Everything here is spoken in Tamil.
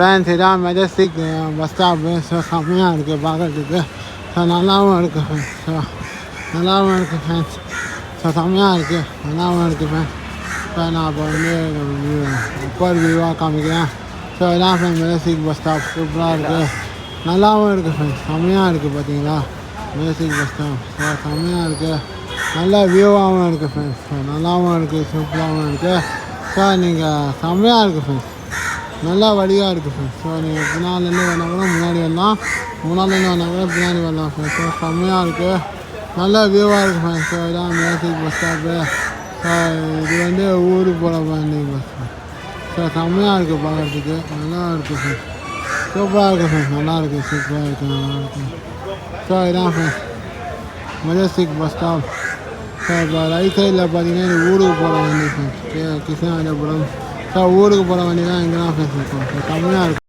ஃபேன்ஸ் இதான் மெஜஸ்டிக் பஸ் ஸ்டாப்பு. ஸோ செம்மையாக இருக்குது பார்க்குறதுக்கு. ஸோ நல்லாவும் இருக்குது ஃப்ரெண்ட்ஸ். ஸோ நல்லாவும் இருக்குது ஃப்ரெண்ட்ஸ். ஸோ செம்மையாக இருக்குது, நல்லாவும் இருக்குது ஃப்ரெண்ட்ஸ். ஸோ நான் இப்போ வந்து அப்பர் வியூவாக காமிக்கிறேன். ஸோ இதான் ஃப்ரெண்ட்ஸ் மெஜஸ்டிக் பஸ் ஸ்டாப். சூப்பராக இருக்குது, நல்லாவும் இருக்குது ஃப்ரெண்ட்ஸ். செம்மையாக இருக்குது பார்த்தீங்களா மெஜஸ்டிக் பஸ் ஸ்டாப். ஸோ செம்மையாக இருக்குது, நல்ல வியூவாகவும் இருக்குது ஃப்ரெண்ட்ஸ். ஸோ நல்லாவும் இருக்குது, சூப்பராகவும் இருக்குது. ஸோ நீங்கள் செம்மையாக இருக்குது ஃப்ரெண்ட்ஸ், நல்லா வழியாக இருக்குது ஃப்ரெண்ட்ஸ். ஸோ நீங்கள் பின்னாலேருந்து வந்தால் கூட முன்னாடி வரலாம், முன்னாலேருந்து வந்தால் கூட பின்னாடி வரலாம் ஃப்ரெண்ட்ஸ். ஸோ செம்மையாக இருக்குது, நல்ல வியூவாக இருக்குது ஃப்ரெண்ட்ஸ். ஸோ இதான் மெஜஸ்டிக் பஸ் ஸ்டாப்பு. ஸோ இது வந்து ஊருக்கு போகிற வண்டி பஸ். ஸோ செம்மையாக இருக்குது பார்க்குறதுக்கு, நல்லா இருக்குது ஃப்ரெண்ட்ஸ். சூப்பராக இருக்குது ஃப்ரெண்ட்ஸ், நல்லா இருக்குது, சூப்பராக இருக்குது, நல்லா இருக்குது. ஸோ இதான் friends Majestic bus stop. So இப்போ ரைட் சைடில் பார்த்தீங்கன்னா இது ஊருக்கு போகிற வண்டி ஃப்ரெண்ட்ஸ், கிருஷ்ணாபுரம். ஸோ ஊருக்கு போகிற வண்டி தான் இங்கே தான் ஃப்ரெண்ட்ஸ் இருக்கும். ஸோ செம்மையாக இருக்குது.